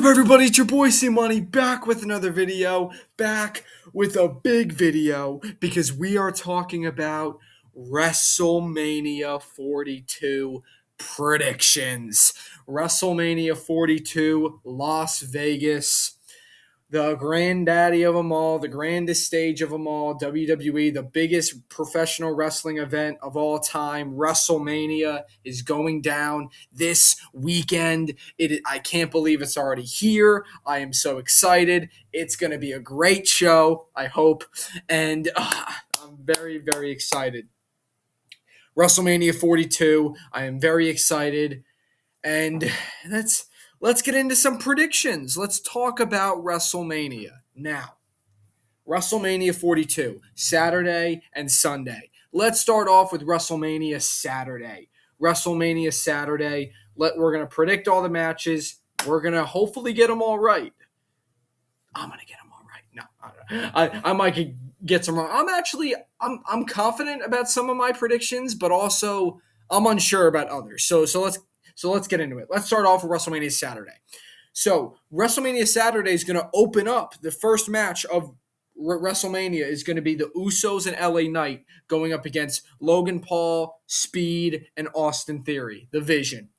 What's up, everybody? It's your boy C-Money back with another video, back with a big video because we are talking about WrestleMania 42 predictions. WrestleMania 42, Las Vegas, the granddaddy of them all, the grandest stage of them all, WWE, the biggest professional wrestling event of all time. WrestleMania is going down this weekend. I can't believe it's already here. I am so excited. It's going to be a great show, I hope. And I'm very, very excited. WrestleMania 42, I am very excited. And let's get into some predictions. Let's talk about WrestleMania. Now, WrestleMania 42, Saturday and Sunday. Let's start off with WrestleMania Saturday. WrestleMania Saturday, we're going to predict all the matches. We're going to hopefully get them all right. I'm going to get them all right. No, I might get some wrong. I'm confident about some of my predictions, but also I'm unsure about others. So let's get into it. Let's start off with WrestleMania Saturday. So WrestleMania Saturday is going to open up the first match of WrestleMania is going to be the Usos and LA Knight going up against Logan Paul, Speed, and Austin Theory, the Vision.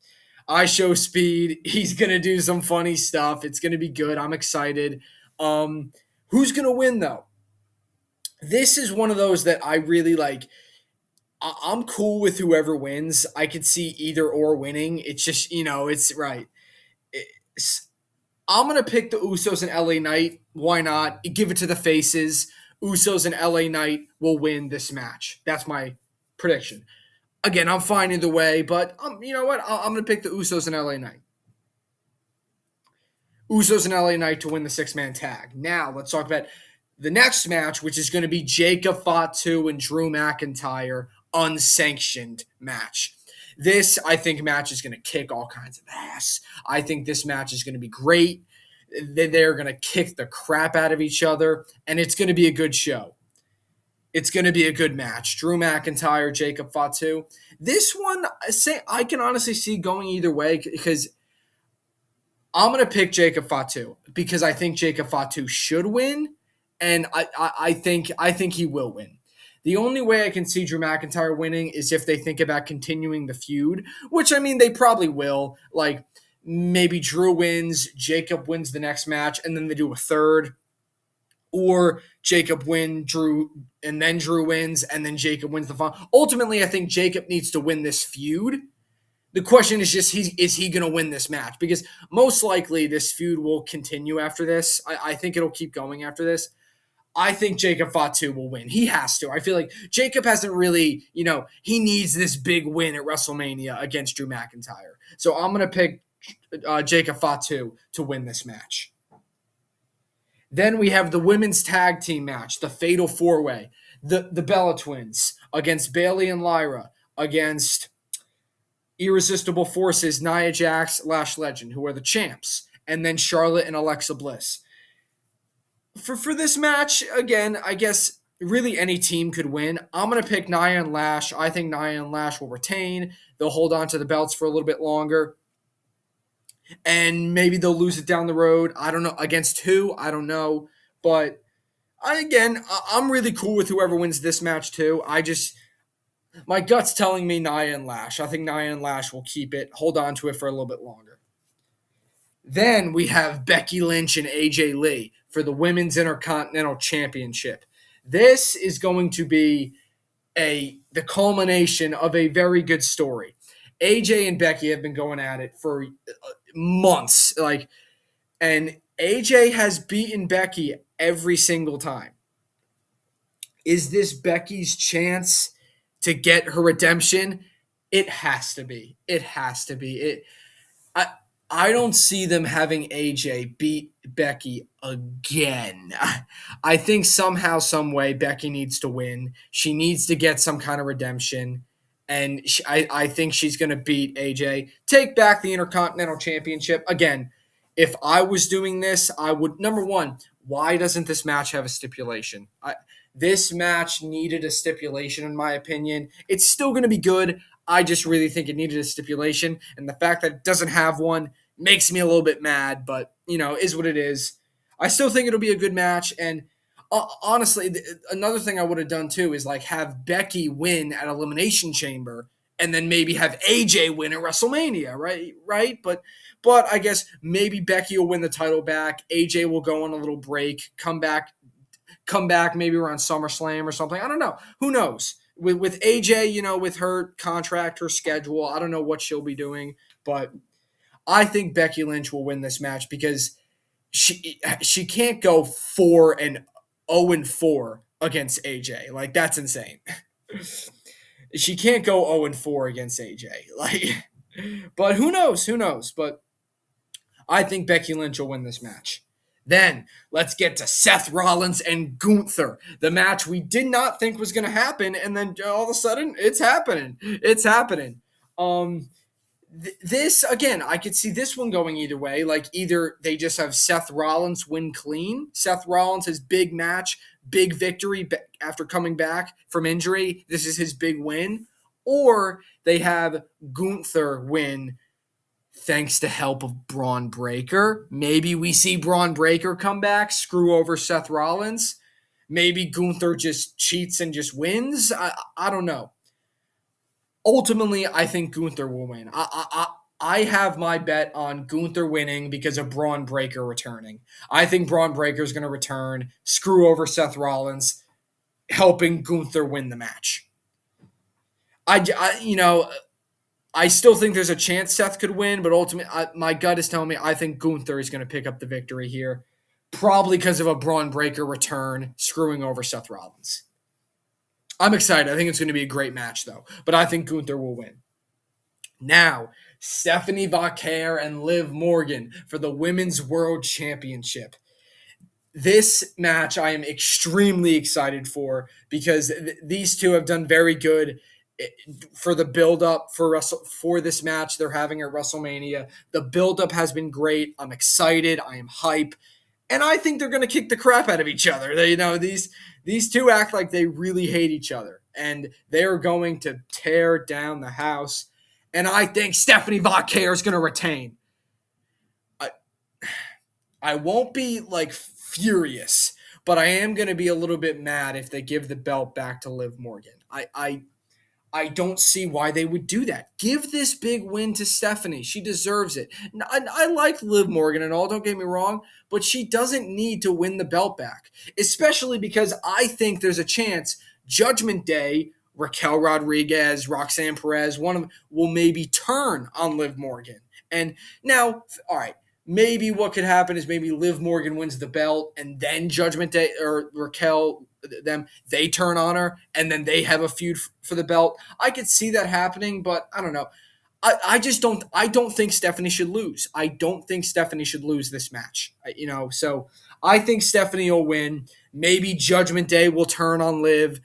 I show Speed. He's going to do some funny stuff. It's going to be good. I'm excited. Who's going to win, though? This is one of those that I really like. I'm cool with whoever wins. I could see either or winning. It's just, it's right. I'm going to pick the Usos and LA Knight. Why not? Give it to the faces. Usos and LA Knight will win this match. That's my prediction. Again, I'm fine either way, but you know what? I'm going to pick the Usos and LA Knight. Usos and LA Knight to win the six-man tag. Now, let's talk about the next match, which is going to be Jacob Fatu and Drew McIntyre, unsanctioned match. This, I think, match is going to kick all kinds of ass. I think this match is going to be great. They're going to kick the crap out of each other, and it's going to be a good show. It's going to be a good match. Drew McIntyre, Jacob Fatu. This one, I can honestly see going either way because I'm going to pick Jacob Fatu because I think Jacob Fatu should win, and I think he will win. The only way I can see Drew McIntyre winning is if they think about continuing the feud, which, I mean, they probably will. Like, maybe Drew wins, Jacob wins the next match, and then they do a third. Or Jacob wins, Drew, and then Drew wins, and then Jacob wins the final. Ultimately, I think Jacob needs to win this feud. The question is just, is he going to win this match? Because most likely this feud will continue after this. I think it'll keep going after this. I think Jacob Fatu will win. He has to. I feel like Jacob hasn't really, he needs this big win at WrestleMania against Drew McIntyre. So I'm going to pick Jacob Fatu to win this match. Then we have the women's tag team match, the Fatal 4-Way. The Bella Twins against Bayley and Lyra, against Irresistible Forces, Nia Jax, Lash Legend, who are the champs, and then Charlotte and Alexa Bliss. For this match, again, I guess really any team could win. I'm going to pick Nia and Lash. I think Nia and Lash will retain. They'll hold on to the belts for a little bit longer. And maybe they'll lose it down the road. I don't know. Against who? I don't know. But, I'm really cool with whoever wins this match, too. My gut's telling me Nia and Lash. I think Nia and Lash will keep it, hold on to it for a little bit longer. Then we have Becky Lynch and AJ Lee for the Women's Intercontinental Championship. This is going to be the culmination of a very good story. AJ and Becky have been going at it for months, and AJ has beaten Becky every single time. Is this Becky's chance to get her redemption? It has to be. It has to be. I don't see them having AJ beat Becky again. I think somehow, some way, Becky needs to win. She needs to get some kind of redemption. And I think she's going to beat AJ. Take back the Intercontinental Championship. Again, if I was doing this, I would, number one, why doesn't this match have a stipulation? This match needed a stipulation, in my opinion. It's still going to be good. I just really think it needed a stipulation. And the fact that it doesn't have one makes me a little bit mad, but is what it is. I still think it'll be a good match, and honestly, another thing I would have done too is like have Becky win at Elimination Chamber, and then maybe have AJ win at WrestleMania, right? Right, but I guess maybe Becky will win the title back. AJ will go on a little break, come back maybe around SummerSlam or something. I don't know. Who knows? With AJ, with her contract, her schedule, I don't know what she'll be doing, but I think Becky Lynch will win this match because she can't go 4-0-4 against AJ. Like, that's insane. She can't go 0-4 against AJ. Like, but who knows? Who knows? But I think Becky Lynch will win this match. Then let's get to Seth Rollins and Gunther, the match we did not think was going to happen, and then all of a sudden it's happening. It's happening. This again, I could see this one going either way. Like either they just have Seth Rollins win clean. Seth Rollins his big match, big victory after coming back from injury. This is his big win, or they have Gunther win thanks to help of Braun Breaker. Maybe we see Braun Breaker come back, screw over Seth Rollins. Maybe Gunther just cheats and just wins. I don't know. Ultimately, I think Gunther will win. I have my bet on Gunther winning because of Braun Breaker returning. I think Braun Breaker is going to return, screw over Seth Rollins, helping Gunther win the match. I still think there's a chance Seth could win, but ultimately, my gut is telling me I think Gunther is going to pick up the victory here, probably because of a Braun Breaker return, screwing over Seth Rollins. I'm excited. I think it's going to be a great match, though, but I think Gunther will win. Now, Stephanie Vaquer and Liv Morgan for the Women's World Championship. This match I am extremely excited for because these two have done very good for the build-up for this match they're having at WrestleMania. The build-up has been great. I'm excited. I am hype. And I think they're going to kick the crap out of each other. These two act like they really hate each other. And they're going to tear down the house. And I think Stephanie Vaquer is going to retain. I won't be like furious, but I am going to be a little bit mad if they give the belt back to Liv Morgan. I don't see why they would do that. Give this big win to Stephanie. She deserves it. I like Liv Morgan and all, don't get me wrong, but she doesn't need to win the belt back, especially because I think there's a chance Judgment Day, Raquel Rodriguez, Roxanne Perez, one of them will maybe turn on Liv Morgan. And now, all right, maybe what could happen is maybe Liv Morgan wins the belt and then Judgment Day or Raquel they turn on her and then they have a feud for the belt. I could see that happening, but I don't know. I don't think Stephanie should lose. I don't think Stephanie should lose this match. So I think Stephanie will win. Maybe Judgment Day will turn on Liv,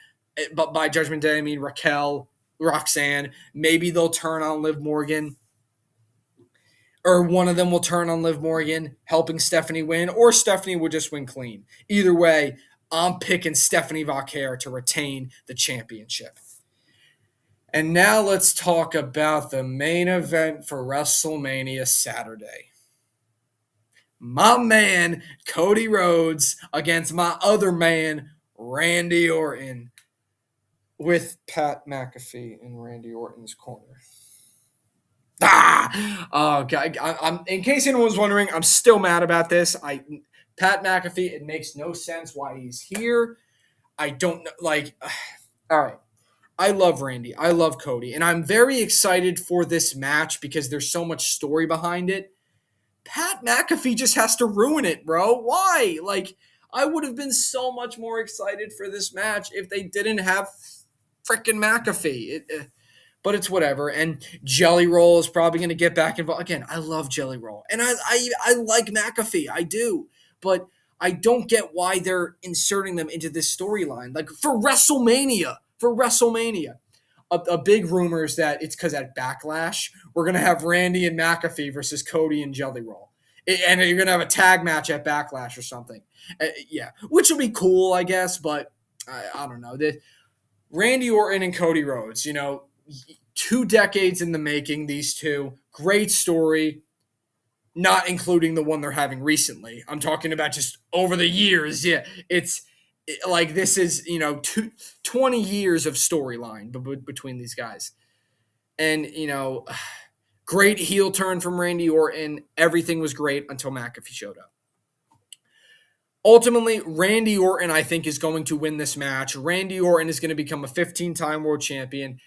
but by Judgment Day I mean Raquel, Roxanne. Maybe they'll turn on Liv Morgan. Or one of them will turn on Liv Morgan, helping Stephanie win, or Stephanie will just win clean. Either way, I'm picking Stephanie Vaquer to retain the championship. And now let's talk about the main event for WrestleMania Saturday. My man, Cody Rhodes, against my other man, Randy Orton, with Pat McAfee in Randy Orton's corner. Oh, God. I'm in case anyone was wondering, I'm still mad about this. Pat McAfee, it makes no sense why he's here. I don't know. All right. I love Randy. I love Cody. And I'm very excited for this match because there's so much story behind it. Pat McAfee just has to ruin it, bro. Why? I would have been so much more excited for this match if they didn't have freaking McAfee. But it's whatever. And Jelly Roll is probably going to get back involved. Again, I love Jelly Roll. And I like McAfee. I do. But I don't get why they're inserting them into this storyline. For WrestleMania. A big rumor is that it's because at Backlash, we're going to have Randy and McAfee versus Cody and Jelly Roll. And you're going to have a tag match at Backlash or something. Yeah. Which will be cool, I guess. But I don't know. Randy Orton and Cody Rhodes, 2 decades in the making, these two. Great story. not including the one they're having recently. I'm talking about just over the years. Yeah, like this is 20 years of storyline between these guys, and great heel turn from Randy Orton. Everything was great until McAfee showed up. Ultimately, Randy Orton, I think, is going to win this match. Randy Orton is going to become a 15-time world champion.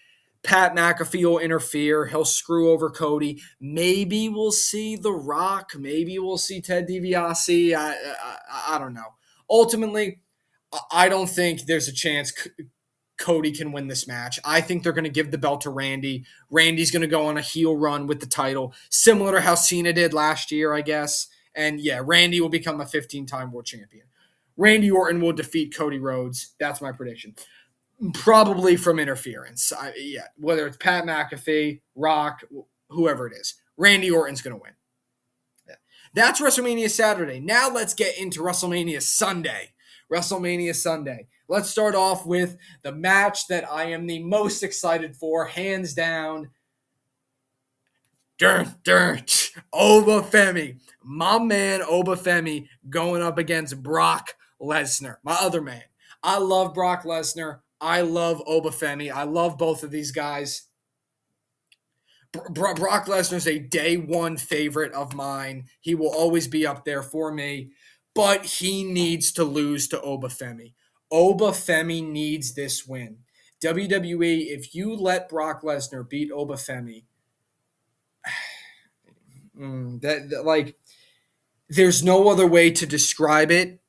Pat McAfee will interfere. He'll screw over Cody. Maybe we'll see The Rock. Maybe we'll see Ted DiBiase. I don't know. Ultimately, I don't think there's a chance Cody can win this match. I think they're going to give the belt to Randy. Randy's going to go on a heel run with the title, similar to how Cena did last year, I guess. And yeah, Randy will become a 15-time world champion. Randy Orton will defeat Cody Rhodes. That's my prediction. Probably from interference. Whether it's Pat McAfee, Rock, whoever it is. Randy Orton's going to win. Yeah. That's WrestleMania Saturday. Now let's get into WrestleMania Sunday. WrestleMania Sunday. Let's start off with the match that I am the most excited for, hands down. Obafemi. My man Obafemi going up against Brock Lesnar, my other man. I love Brock Lesnar. I love Obafemi. I love both of these guys. Brock Lesnar is a day one favorite of mine. He will always be up there for me, but he needs to lose to Obafemi. Obafemi needs this win. WWE, if you let Brock Lesnar beat Obafemi, there's no other way to describe it.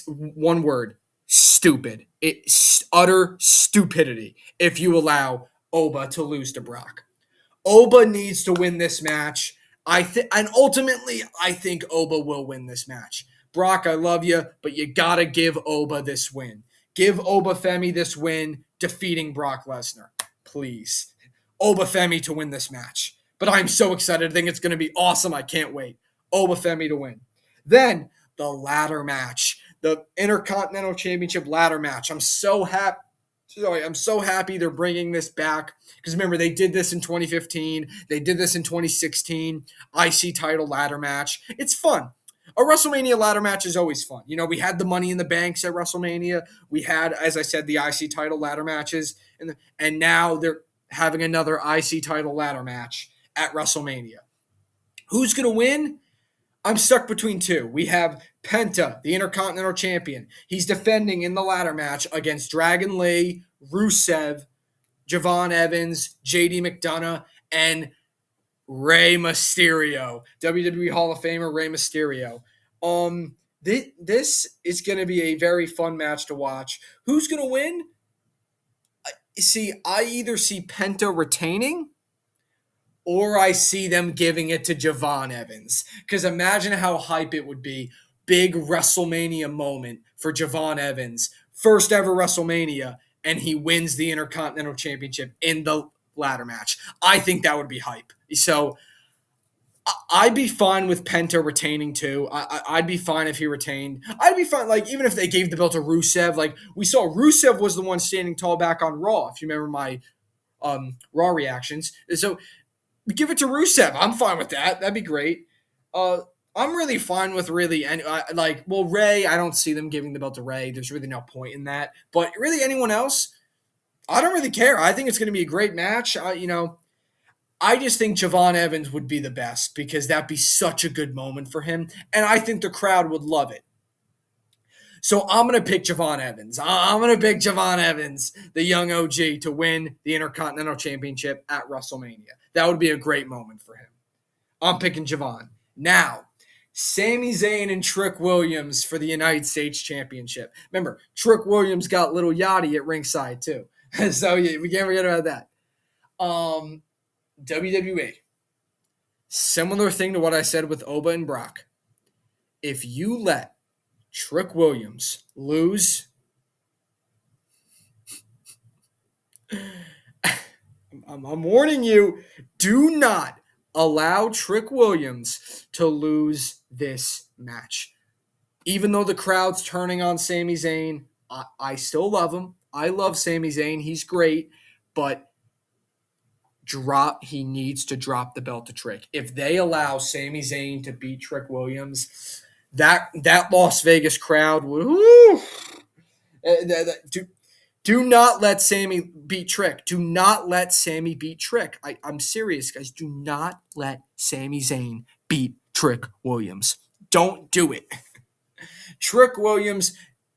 One word: stupid. It's utter stupidity if you allow Oba to lose to Brock. Oba needs to win this match. And ultimately, I think Oba will win this match. Brock, I love you, but you gotta give Oba this win. Give Obafemi this win, defeating Brock Lesnar. Please. Obafemi to win this match. But I'm so excited. I think it's going to be awesome. I can't wait. Obafemi to win. Then, the ladder match. The Intercontinental Championship ladder match. I'm so happy they're bringing this back. Because remember, they did this in 2015. They did this in 2016. IC title ladder match. It's fun. A WrestleMania ladder match is always fun. We had the Money in the Banks at WrestleMania. We had, as I said, the IC title ladder matches. And now they're having another IC title ladder match at WrestleMania. Who's going to win? I'm stuck between two. We have Penta, the Intercontinental Champion. He's defending in the ladder match against Dragon Lee, Rusev, Javon Evans, JD McDonough, and Rey Mysterio, WWE Hall of Famer Rey Mysterio. This is going to be a very fun match to watch. Who's going to win? I either see Penta retaining or I see them giving it to Javon Evans. Because imagine how hype it would be. Big WrestleMania moment for Javon Evans. First ever WrestleMania, and he wins the Intercontinental Championship in the ladder match. I think that would be hype. So I'd be fine with Penta retaining too. I'd be fine if he retained. I'd be fine, even if they gave the belt to Rusev. We saw Rusev was the one standing tall back on Raw, if you remember my Raw reactions. So give it to Rusev. I'm fine with that. That'd be great. I'm really fine with Ray. I don't see them giving the belt to Ray. There's really no point in that. But really, anyone else, I don't really care. I think it's going to be a great match. I just think Javon Evans would be the best because that'd be such a good moment for him. And I think the crowd would love it. So I'm going to pick Javon Evans. I'm going to pick Javon Evans, the young OG, to win the Intercontinental Championship at WrestleMania. That would be a great moment for him. I'm picking Javon. Now, Sami Zayn and Trick Williams for the United States Championship. Remember, Trick Williams got Little Yachty at ringside too. So we can't forget about that. WWE. Similar thing to what I said with Oba and Brock. If you let Trick Williams lose, I'm warning you, do not allow Trick Williams to lose this match. Even though the crowd's turning on Sami Zayn, I still love him. I love Sami Zayn. He's great, but He needs to drop the belt to Trick. If they allow Sami Zayn to beat Trick Williams, that Las Vegas crowd, woo, do, do not let Sammy beat Trick. Do not let Sammy beat Trick. I'm serious, guys. Do not let Sami Zayn beat Trick Williams. Don't do it. Trick Williams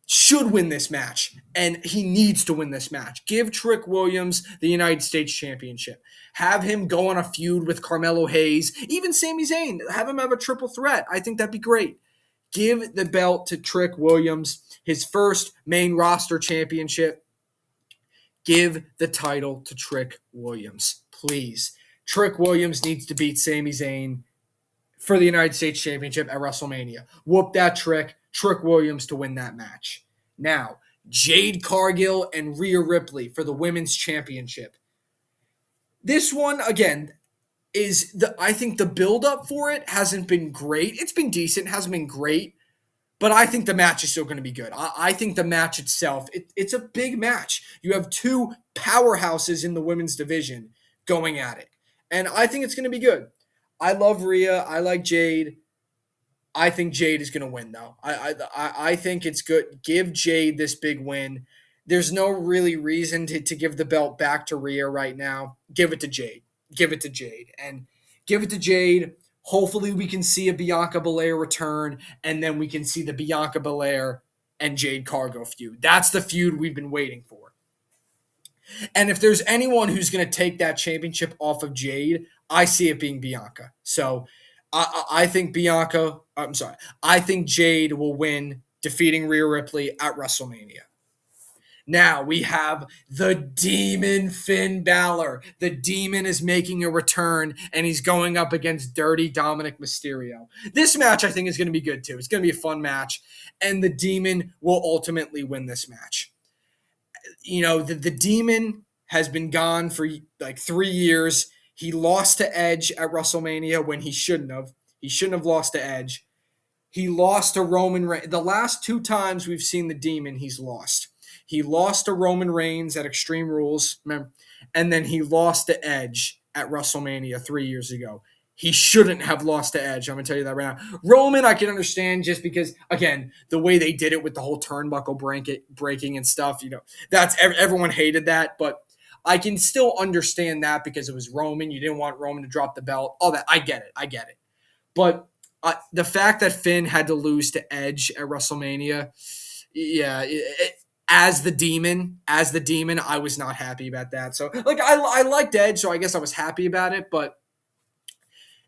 should win this match, and he needs to win this match. Give Trick Williams the United States Championship. Have him go on a feud with Carmelo Hayes, even Sami Zayn. Have him have a triple threat. I think that'd be great. Give the belt to Trick Williams, his first main roster championship. Give the title to Trick Williams, please. Trick Williams needs to beat Sami Zayn for the United States Championship at WrestleMania. Whoop that Trick Williams to win that match. Now, Jade Cargill and Rhea Ripley for the Women's Championship. This one, again, I think the build-up for it hasn't been great. It's been decent, hasn't been great, but I think the match is still going to be good. I think the match itself, it's a big match. You have two powerhouses in the women's division going at it, and I think it's going to be good. I love Rhea. I like Jade. I think Jade is going to win, though. I think it's good. Give Jade this big win. There's no really reason to give the belt back to Rhea right now. Give it to Jade. Give it to Jade. And give it to Jade. Hopefully we can see a Bianca Belair return, and then we can see the Bianca Belair and Jade Cargill feud. That's the feud we've been waiting for. And if there's anyone who's going to take that championship off of Jade, I see it being Bianca. So I think I think Jade will win, defeating Rhea Ripley at WrestleMania. Now we have the Demon Finn Balor. The Demon is making a return, and he's going up against Dirty Dominic Mysterio. This match, I think, is going to be good, too. It's going to be a fun match, and the Demon will ultimately win this match. You know, the Demon has been gone for like 3 years. He lost to Edge at WrestleMania when he shouldn't have. He shouldn't have lost to Edge. He lost to Roman Reigns. The last 2 times we've seen the Demon, he's lost. He lost to Roman Reigns at Extreme Rules, remember? And then he lost to Edge at WrestleMania 3 years ago. He shouldn't have lost to Edge. I'm going to tell you that right now. Roman, I can understand just because, again, the way they did it with the whole turnbuckle breaking and stuff, you know, that's everyone hated that. But I can still understand that because it was Roman. You didn't want Roman to drop the belt. All that. I get it. But the fact that Finn had to lose to Edge at WrestleMania, yeah, as the demon, I was not happy about that. So, like, I liked Edge, so I guess I was happy about it. But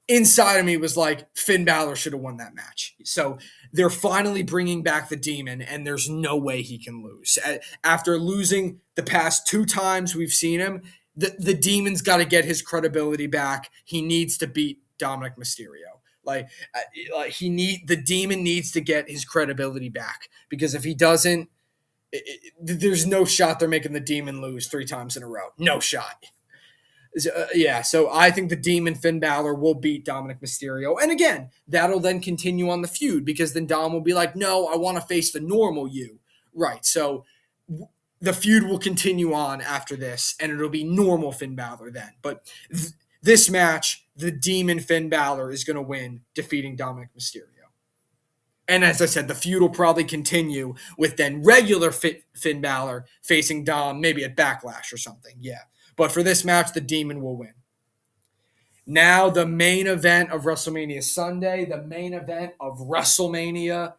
inside of me was like, Finn Balor should have won that match. So they're finally bringing back the Demon, and there's no way he can lose. After losing the past 2 times we've seen him, the Demon's got to get his credibility back. He needs to beat Dominic Mysterio. The Demon needs to get his credibility back, because if he doesn't, there's no shot they're making the Demon lose 3 times in a row. No shot. So I think the Demon Finn Balor will beat Dominic Mysterio. And again, that'll then continue on the feud, because then Dom will be like, no, I want to face the normal you. Right. So the feud will continue on after this, and it'll be normal Finn Balor then. But this match, the Demon Finn Balor is going to win, defeating Dominic Mysterio. And as I said, the feud will probably continue with then regular Finn Balor facing Dom, maybe at Backlash or something. Yeah. But for this match, the Demon will win. Now, the main event of WrestleMania Sunday, the main event of WrestleMania,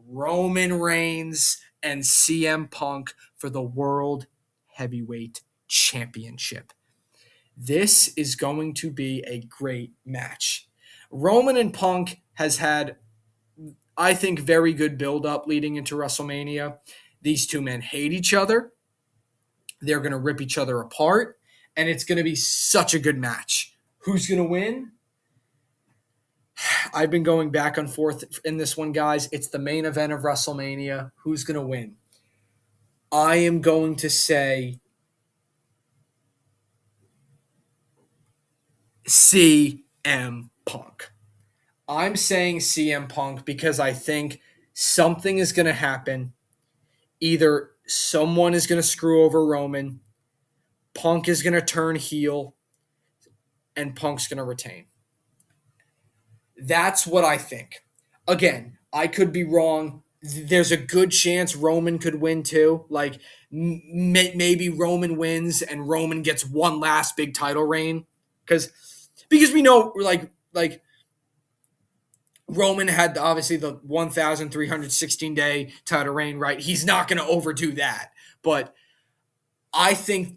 Roman Reigns and CM Punk for the World Heavyweight Championship. This is going to be a great match. Roman and Punk has had, I think, very good build-up leading into WrestleMania. These 2 men hate each other. They're going to rip each other apart. And it's going to be such a good match. Who's going to win? I've been going back and forth in this one, guys. It's the main event of WrestleMania. Who's going to win? I am going to say CM Punk. I'm saying CM Punk because I think something is going to happen. Either someone is going to screw over Roman, Punk is going to turn heel, and Punk's going to retain. That's what I think. Again, I could be wrong. There's a good chance Roman could win too. Like maybe Roman wins and Roman gets one last big title reign because we know like Roman had obviously the 1,316-day title reign, right? He's not going to overdo that, but I think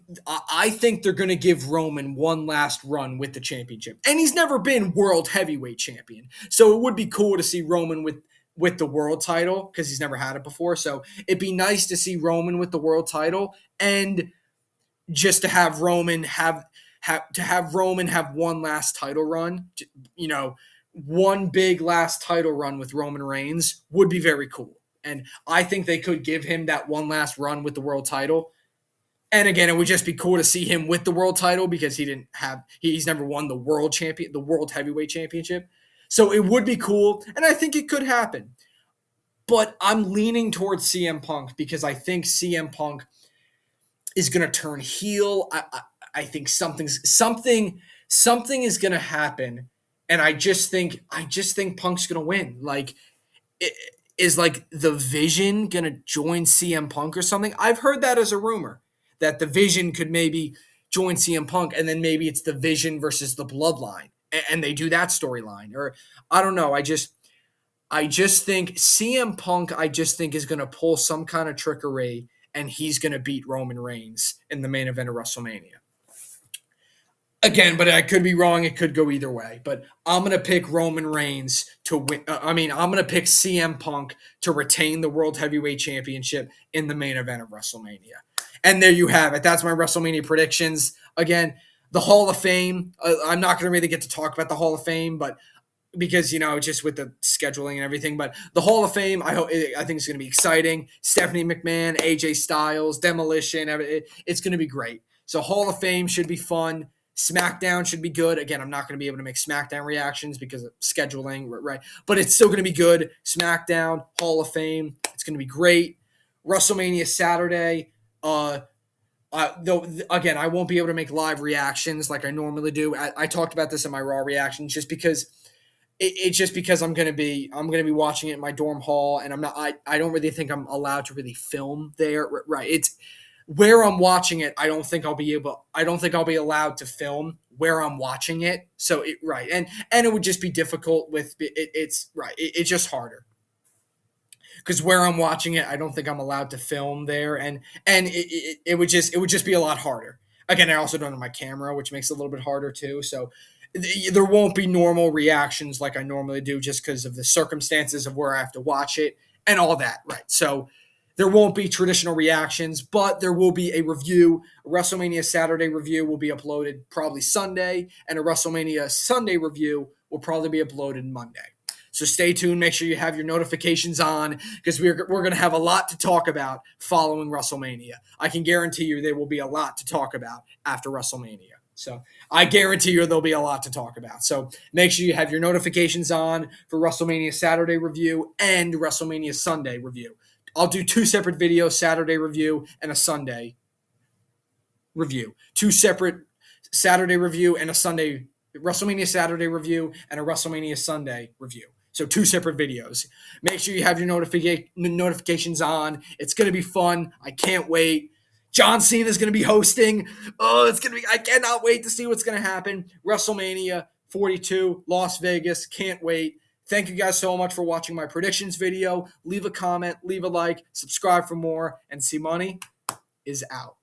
they're going to give Roman one last run with the championship. And he's never been world heavyweight champion. So it would be cool to see Roman with the world title because he's never had it before. So it'd be nice to see Roman with the world title and just to have Roman have one last title run, you know, one big last title run with Roman Reigns would be very cool. And I think they could give him that one last run with the world title. And again, it would just be cool to see him with the world title because he's never won the world heavyweight championship. So it would be cool, and I think it could happen. But I'm leaning towards CM Punk because I think CM Punk is going to turn heel. I think something is going to happen, and I just think Punk's going to win. Like, is like the Vision going to join CM Punk or something? I've heard that as a rumor, that the Vision could maybe join CM Punk, and then maybe it's the Vision versus the Bloodline, and they do that storyline. Or I don't know. I just think CM Punk, is going to pull some kind of trickery, and he's going to beat Roman Reigns in the main event of WrestleMania. Again, but I could be wrong. It could go either way. But I'm going to pick Roman Reigns to win. I'm going to pick CM Punk to retain the World Heavyweight Championship in the main event of WrestleMania. And there you have it. That's my WrestleMania predictions. Again, the Hall of Fame. I'm not going to really get to talk about the Hall of Fame, but because, just with the scheduling and everything. But the Hall of Fame, I think it's going to be exciting. Stephanie McMahon, AJ Styles, Demolition. It's going to be great. So Hall of Fame should be fun. SmackDown should be good. Again, I'm not going to be able to make SmackDown reactions because of scheduling, right? But it's still going to be good. SmackDown, Hall of Fame. It's going to be great. WrestleMania Saturday. Though again, I won't be able to make live reactions like I normally do. I talked about this in my Raw reactions just because it's just because I'm gonna be watching it in my dorm hall, and I don't really think I'm allowed to really film there. Right? It's where I'm watching it. I don't think I'll be allowed to film where I'm watching it. So right, and it would just be difficult with it. It's right. It's just harder. Because where I'm watching it, I don't think I'm allowed to film there, and it would just be a lot harder. Again, I also don't have my camera, which makes it a little bit harder too. So there won't be normal reactions like I normally do, just because of the circumstances of where I have to watch it and all that. Right. So there won't be traditional reactions, but there will be a review. A WrestleMania Saturday review will be uploaded probably Sunday, and a WrestleMania Sunday review will probably be uploaded Monday. So stay tuned. Make sure you have your notifications on because we're going to have a lot to talk about following WrestleMania. I can guarantee you there will be a lot to talk about after WrestleMania. So I guarantee you there'll be a lot to talk about. So make sure you have your notifications on for WrestleMania Saturday review and WrestleMania Sunday review. I'll do two separate videos, Saturday review and a Sunday review. Two separate Saturday review and a Sunday WrestleMania Saturday review and a WrestleMania Sunday review. So two separate videos. Make sure you have your notifications on. It's going to be fun. I can't wait. John Cena is going to be hosting. I cannot wait to see what's going to happen. WrestleMania 42, Las Vegas. Can't wait. Thank you guys so much for watching my predictions video. Leave a comment, leave a like, subscribe for more, and Cmoney is out.